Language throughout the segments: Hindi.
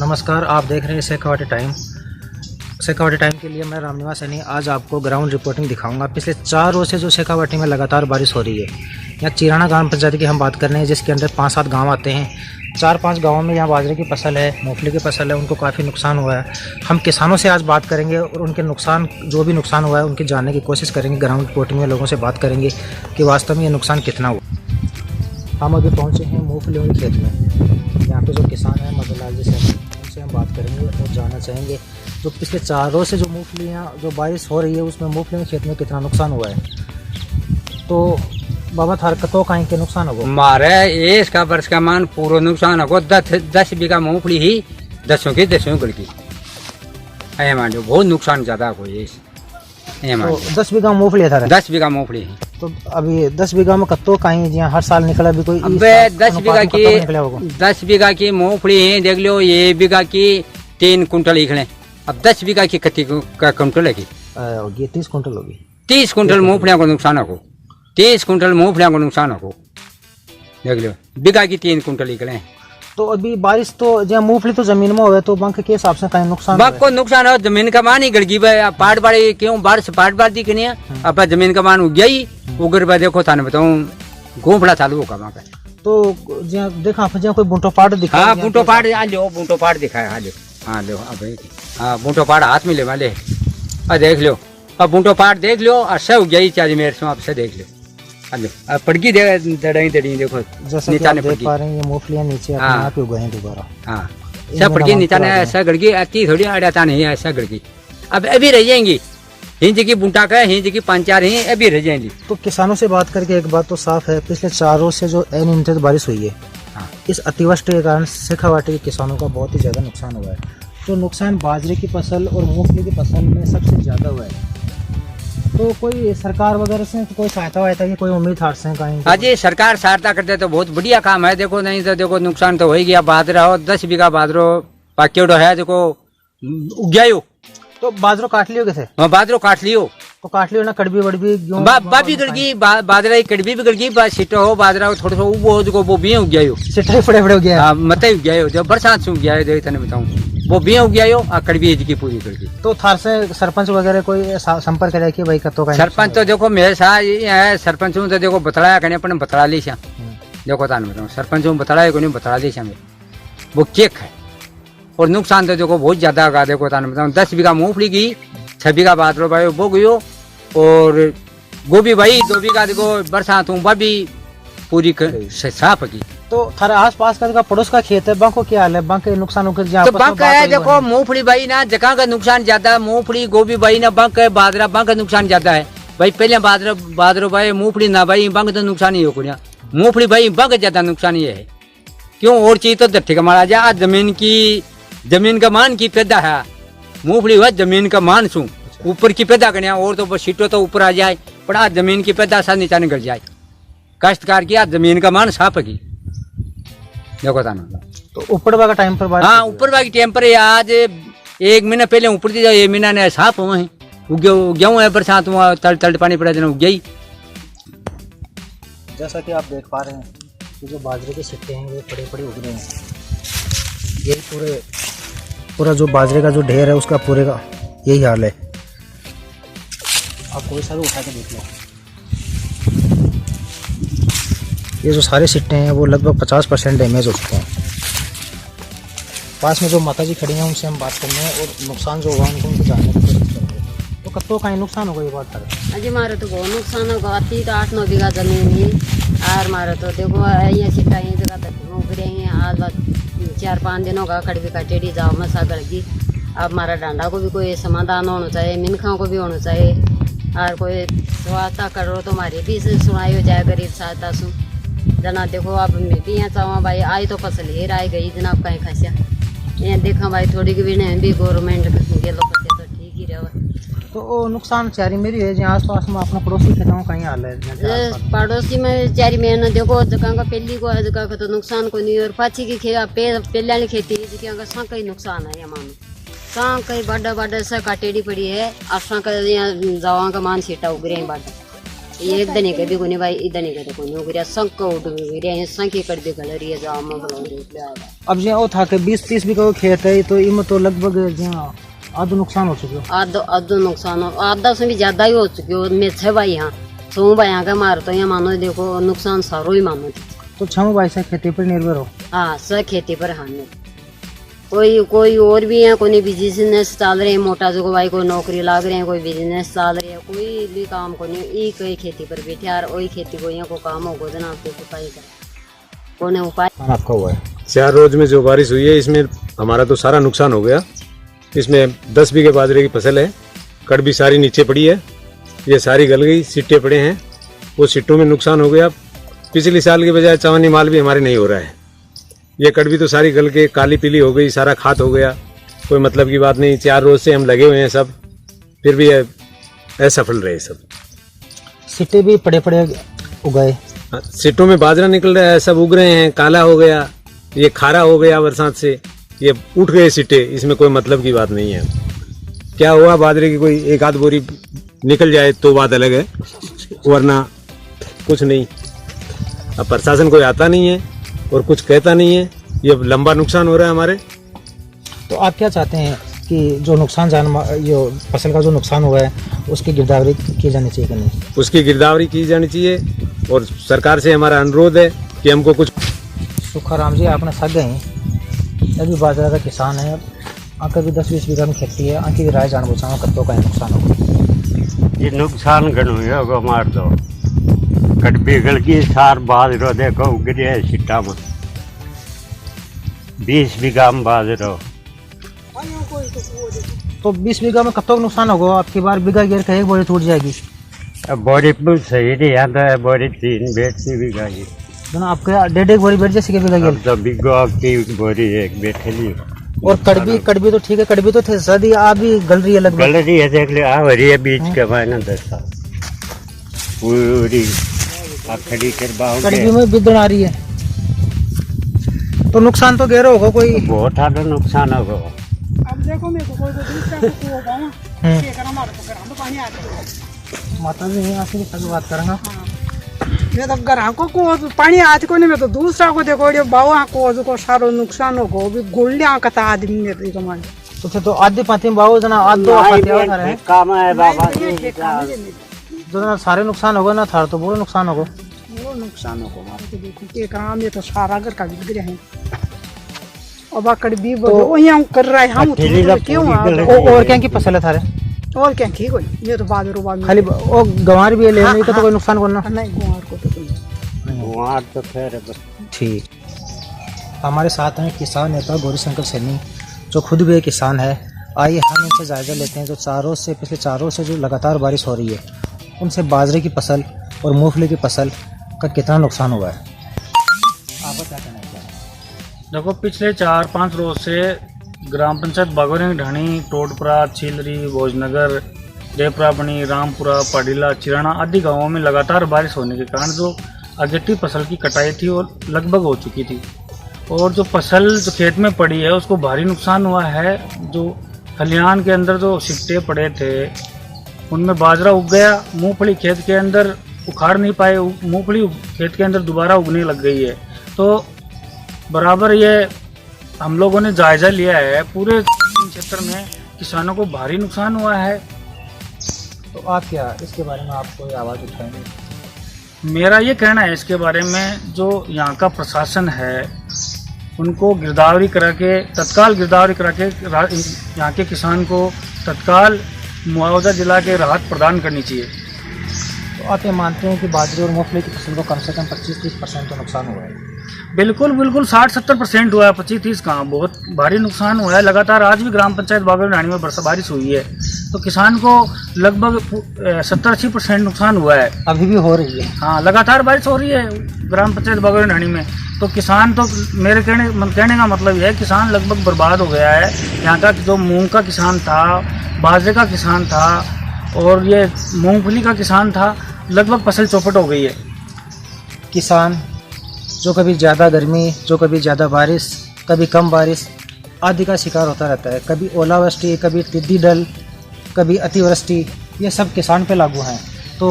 नमस्कार, आप देख रहे हैं शेखावाटी टाइम। शेखावाटी टाइम के लिए मैं रामनिवास सैनी आज आपको ग्राउंड रिपोर्टिंग दिखाऊंगा। पिछले 4 रोज से जो शेखावाटी में लगातार बारिश हो रही है। यहाँ चिराना ग्राम पंचायत की हम बात कर रहे हैं, जिसके अंदर 5-7 गांव आते हैं। 4-5 गांवों में यहाँ बाजरे की फसल है, मूंगफली की फसल है, उनको काफ़ी नुकसान हुआ है। हम किसानों से आज बात करेंगे और उनके नुकसान, जो भी नुकसान हुआ है, उनकी जानने की कोशिश करेंगे। ग्राउंड रिपोर्टिंग में लोगों से बात करेंगे कि वास्तव में ये नुकसान कितना हुआ। हम अभी पहुँचे हैं मूँगफलियों के खेत में। यहाँ पे जो किसान है मदनलाल जी से, उनसे हम बात करेंगे और जानना चाहेंगे जो पिछले 4 रोज से जो मूँगफलियाँ, जो बारिश हो रही है, उसमें मूँगफलियों के खेत में कितना नुकसान हुआ है। तो बाबा थार कतो कहीं के नुकसान होगा मारे इसका वर्ष का मान पूरा नुकसान होगा। 10 बीघा मूंगफली ही 10 गड़की ऐ मान लो, बहुत नुकसान ज्यादा हो ये। तो 10 बीघा मूँगफली था, 10 बीघा मूंगफली है। तो अभी 10 बीघा में कतो कहीं हर साल निकला भी कोई? अबे 10 बीघा की मूंगफली है, देख लो ये बीघा की 3 कुंटल निकले। अब 10 बीघा की कत्ती का कुंटल है, 30 कुंटल होगी। 30 कुंटल मूंगफलियां को नुकसान हो, 30 कुंटल मूंगफलियां को नुकसान हो। देख लो बीघा की 3 कुंटल निकले। तो अभी बारिश तो जहाँ मूंगफली तो जमीन में हो तो बैंक के हिसाब से कहीं नुकसान बैंक को नुकसान हो, जमीन का मान ही गड़गी। पाट बाड़ी क्यों बारिश पाट बाड़ दी कि अब जमीन का मान उग गया ही उगर। देखो थाने बताऊँ गोफड़ा चालू होगा वहाँ का। तो देखा कोई बूंटो पाट दिखा? हाँ बूंटो पाट आ लो, बूंटो पाट दिखाया। हाँ लो, हाँ लो, अब हाँ बूंटो पाट हाथ में ले वाले। अब देख लो, अब बूंटो पाट देख लो, अच्छा उग गया चाली मेरे से आपसे देख लो। अब पड़की दड़ी देखो, जैसा कि आप देख पा रहे हैं ये मूंगफलियां नीचे अपने आप उग गई दोबारा। हाँ सब पड़की नीचा ने ऐसा गड़गी, अति थोड़ी अड़ाता नहीं है, ऐसा गड़गी। अब अभी रह जाएंगी हिंज की बूंटा का, हिंज की 5-4 ही अभी रह जाएंगी। तो किसानों से बात करके एक बात तो साफ है, पिछले 4 रोज से जो अनियंत्रित बारिश हुई है, इस अतिवृष्टि के कारण शेखावाटी के किसानों का बहुत ही ज्यादा नुकसान हुआ है। तो नुकसान बाजरे की फसल और मूंगफली की फसल में सबसे ज्यादा हुआ है। तो कोई सरकार वगैरह से कोई सहायता वायता की कोई उम्मीद हार से कहीं? हाँ जी, सरकार सहायता करते तो बहुत बढ़िया काम है। देखो नहीं तो देखो नुकसान तो हो ही गया। बाजरा हो 10 बीघा बाजरो पाकेड़ो है, देखो उग गया। तो बाजरो काट लियो कैसे? हाँ बाजरो काट लियो, तो काट लियो ना, कड़बी वड़बी बाबी गड़गी, बाजरा की कड़बी भी गड़गी, सीटो हो बाजरा हो थोड़ा सा वो भी उग गया। सिट्टे फड़े फड़े हो गया, मत उग गया। जब बरसात से उग गया है, देख बताऊँ वो भी उग गया, कड़बी की पूरी गड़गी। तो थार से सरपंच वगैरह कोई संपर्क करे कि भाई कतो का? सरपंच तो देखो मेरे साथ सरपंच तो देखो बतलाया करने अपन बतला ली श्याम। देखो तान बताऊँ सरपंच बतलाया को नहीं बतला दी श्याम, वो चेक है। और नुकसान तो देखो बहुत ज्यादा होगा। देखो तान बताऊँ 10 बीघा मूंगफली की, 6 बीघा बाजरो भाई वो गयो, और गोभी भाई 2 बीघा देखो बरसात हूँ भी पूरी साफ की। तो थारे आस पास का पड़ोस का खेत है, बांको क्या हाल है? बांक के नुकसान हो तो बंक है देखो मूंगफली भाई ना जगह का नुकसान ज्यादा, मूंगफली गोभी भाई ना बंक है, बाजरा बंक का नुकसान ज्यादा है भाई। पहले बाजरो भाई मूंगफली ना भाई बंक तो नुकसान ही हो कुड़िया, मूंगफली भाई बंक ज्यादा नुकसान ये है। क्यों और चीज तो धरती का मारा जा, जमीन का मान की पैदा है। मूंगफली हुआ जमीन का मान सू ऊपर की पैदा करने, और तो सीटो तो ऊपर आ जाए, पर आज जमीन की पैदा सा नीचा निकल जाए। काश्तकार की आज जमीन का मान साफ है। देखो ताना तो ऊपर का टाइम पर बात? हाँ ऊपर की टाइम पर आज 1 महीना पहले ऊपर दी जाए, 1 महीना ने साफ हुआ है, गेहूँ है, बरसात हुआ तल पानी पड़ा जना उग गई। जैसा कि आप देख पा रहे हैं कि जो बाजरे के सिक्के हैं वो बड़े उग रहे हैं। यही पूरा जो बाजरे का जो ढेर है उसका पूरे का यही हाल है। आप कोई सारे उठा के देख लो, ये जो सारे सिट्टे हैं वो लगभग 50% डैमेज हो चुके हैं। पास में जो माता जी खड़ी हैं उनसे हम बात करने हैं और नुकसान जो हुआ उनको जानने की कोशिश करेंगे। तो कत्तो कहीं नुकसान होगा ये बात करें? अजी मारे तो बहुत नुकसान होगा। 8-9 बीघा जमीन ही और मारे तो देखो ये सिट्टा ये जगह तक उग रही है। आज 4-5 दिन होगा कड़वी का टेढ़ी जाओ मसा गड़गी। अब हमारा डांडा को भी कोई समाधान होना चाहिए, मिनखा को भी होना चाहिए, और कोई सहायता करो तो हमारी भी सुनाई हो जाए गरीब सहायता सु जना। देखो अब मैं भी यहाँ चाहूँ भाई, आई तो फसल हेर आई गई जनाब कहीं खसिया यहाँ देखा भाई, थोड़ी की भी नहीं भी गवर्नमेंट के लोग तो ठीक ही रहे। तो नुकसान चारी मेरी है जी आस पास में अपना पड़ोसी खेतों कहीं हाल है? पड़ोसी में चारी में देखो जगह का पहली को जगह का तो नुकसान को नहीं, और पाछी की पहले वाली खेती जगह सा कहीं नुकसान है। मानो सा कहीं बड़ा से काटेड़ी पड़ी है, आसा का जावा का मान सीटा उग रहे हैं बाटा ये एकदम ही कभी कोनी भाई इधर नहीं करे कोनी उगरिया संक को उड़ गया ये संक एकड़ भी गल रही है जो आम बोल रहे हैं। अब जो वो था कि 20-30 बीघा को खेत है तो इनमें तो लगभग जहाँ आधो नुकसान हो चुके हो। आधो नुकसान हो आधा से भी ज्यादा ही हो चुकी हो। मैं 6 भाई यहाँ 6 भाई यहाँ का मार तो यहाँ मानो देखो नुकसान सारो ही मानो। तो 6 भाई से खेती पर निर्भर हो। हाँ सब खेती पर हानि। कोई और भी है कोई बिजनेस चल रहे हैं मोटा जो भाई कोई नौकरी लाग रहे हैं कोई बिजनेस चल रहे हैं कोई भी काम को नहीं कोई खेती पर बैठे यार वही खेती को यहाँ को काम हो गोदना आपके उपाय कर कौन उपाय आपका हुआ है। 4 रोज में जो बारिश हुई है इसमें हमारा तो सारा नुकसान हो गया। इसमें 10 बीघे बाजरे की फसल है, कड़बी सारी नीचे पड़ी है, ये सारी गल गई, सिट्टे पड़े हैं, वो सिट्टों में नुकसान हो गया। पिछले साल के बजाय चवानी माल भी हमारे नहीं हो रहा है। ये कड़बी तो सारी गल के काली पीली हो गई, सारा खात हो गया, कोई मतलब की बात नहीं। 4 रोज से हम लगे हुए हैं सब, फिर भी असफल रहे सब। सिट्टे भी पड़े पड़े उगाए, सिट्टों में बाजरा निकल रहा है, सब उग रहे हैं, काला हो गया, ये खारा हो गया बरसात से, ये उठ गए सिट्टे, इसमें कोई मतलब की बात नहीं है। क्या हुआ बाजरे की कोई 1 आध बोरी निकल जाए तो बात अलग है, वरना कुछ नहीं। अब प्रशासन कोई आता नहीं है और कुछ कहता नहीं है, ये लंबा नुकसान हो रहा है हमारे। तो आप क्या चाहते हैं कि जो नुकसान जो फसल का जो नुकसान हुआ है उसकी गिरदावरी की जानी चाहिए कि नहीं? उसकी गिरदावरी की जानी चाहिए और सरकार से हमारा अनुरोध है कि हमको कुछ। सुखाराम जी आपने सक गए अभी बाजरा का किसान है, आकर भी 10-20 बीघा में खेती है, आके भी राय जान बुझाओ कत्तों का नुकसान होगा। ये नुकसान घणो होगा मार दो कटबी गल की सार बाजरो देखो उगरे है सिट्टा में 20 बीघा में बाजरो। तो 20 बीघा में कत्तों का नुकसान होगा? आपकी बार बीघा गिर का 1 बोरी टूट जाएगी। अब बोरी पुल सही नहीं आता है, बोरी 3 बैठी बीघा की ना आपके 1.5 बोरी बैठ जैसे बीघा गिर तो बीघा की बोरी एक बैठे ली। और कड़बी तो ठीक है, कड़बी तो थे सदी आप भी गल रही है लगभग। गल रही है देख ले आ रही है बीच के मायने 10 साल पूरी खड़ी करवाओ कड़बी में बिदड़ आ रही है तो नुकसान तो गहरा होगा कोई बहुत ज्यादा नुकसान होगा। अब देखो मेरे को कोई दूसरा को गाँव के करा मारो तो घर में पानी आता है। माता जी यहाँ से भी बात करेंगे। मैं तो ग्राहकों को पानी आते को नहीं, मैं तो दूसरा को देखो ये बावा को सारो नुकसान हो गो भी गोलियां कता आदमी ने तो कमाए तो फिर तो आधी पाती में बाबू जना आधो पाती काम है बाबा जो ना सारे नुकसान होगा ना था तो बुरा नुकसान होगा। वो नुकसान हो मारो तो देखो के काम ये तो सारा घर का बिगड़े हैं। अब आकड़ भी वो यहाँ कर रहा है हम क्यों और क्या की फसल है थारे और क्या ठीक हो ये तो बाजरो बाद खाली वो गंवार भी ले नहीं तो कोई नुकसान करना नहीं गुआर को तो नहीं वहाँ तो खैर ठीक। हमारे साथ हैं किसान नेता गौरीशंकर सैनी जो खुद भी एक किसान है। आइए हम इनसे जायजा लेते हैं जो पिछले 4 रोज से जो लगातार बारिश हो रही है उनसे बाजरे की फसल और मूंगफली की फसल का कितना नुकसान हुआ है। आपको क्या कहना है? देखो पिछले 4-5 रोज से ग्राम पंचायत बागोरिंग ढाणी टोटपुरा छीलरी भोजनगर देवप्रापणी रामपुरा पाडीला चिराना आदि गांवों में लगातार बारिश होने के कारण जो अगेती फसल की कटाई थी वो लगभग हो चुकी थी और जो फसल जो खेत में पड़ी है उसको भारी नुकसान हुआ है। जो खलिहान के अंदर जो सिट्टे पड़े थे उनमें बाजरा उग गया, मूंगफली खेत के अंदर उखाड़ नहीं पाए, मूंगफली खेत के अंदर दोबारा उगने लग गई है। तो बराबर ये हम लोगों ने जायजा लिया है, पूरे क्षेत्र में किसानों को भारी नुकसान हुआ है। तो आप क्या इसके बारे में आप कोई आवाज़ उठाएंगे? मेरा ये कहना है इसके बारे में जो यहाँ का प्रशासन है उनको गिरदावरी करा के तत्काल गिरदावरी करा के यहाँ के किसान को तत्काल मुआवजा दिला के राहत प्रदान करनी चाहिए। तो आप ये मानते हैं कि बाजरे और मूंगफली की फसल को कम से कम 25-30% तो नुकसान हुआ है? बिल्कुल 60-70% हुआ है, 25-30 कहाँ, बहुत भारी नुकसान हुआ है। लगातार आज भी ग्राम पंचायत बागोरिंग ढाणी में बारिश हुई है तो किसान को लगभग 70-80% नुकसान हुआ है। अभी भी हो रही है? हाँ, लगातार बारिश हो रही है ग्राम पंचायत बागोरिंग ढाणी में। तो किसान तो मेरे कहने का मतलब यह है किसान लगभग बर्बाद हो गया है। यहाँ का जो मूंग का किसान था, बाजरे का किसान था और ये मूंगफली का किसान था, लगभग फसल चौपट हो गई है। किसान जो कभी ज़्यादा गर्मी, जो कभी ज़्यादा बारिश, कभी कम बारिश आदि का शिकार होता रहता है। कभी ओलावृष्टि, कभी टिड्डी दल, कभी अतिवृष्टि, ये सब किसान पे लागू हैं। तो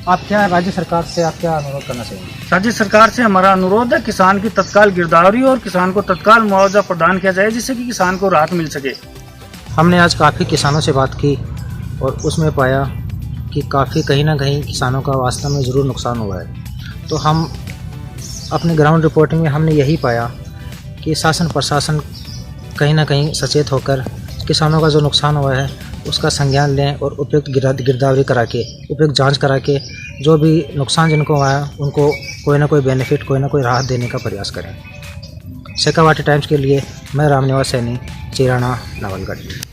आप क्या राज्य सरकार से आप क्या अनुरोध करना चाहेंगे? राज्य सरकार से हमारा अनुरोध है किसान की तत्काल गिरदावरी और किसान को तत्काल मुआवजा प्रदान किया जाए जिससे कि किसान को राहत मिल सके। हमने आज काफ़ी किसानों से बात की और उसमें पाया कि काफ़ी कहीं ना कहीं किसानों का वास्तव में ज़रूर नुकसान हुआ है। तो हम अपनी ग्राउंड रिपोर्टिंग में हमने यही पाया कि शासन प्रशासन कहीं ना कहीं सचेत होकर किसानों का जो नुकसान हुआ है उसका संज्ञान लें और उपयुक्त गिरदावरी करा के, उपयुक्त जांच करा के जो भी नुकसान जिनको हुआ है उनको कोई ना कोई बेनिफिट, कोई ना कोई राहत देने का प्रयास करें। शेखावाटी टाइम्स के लिए मैं रामनिवास सैनी, चिराना, नवलगढ़।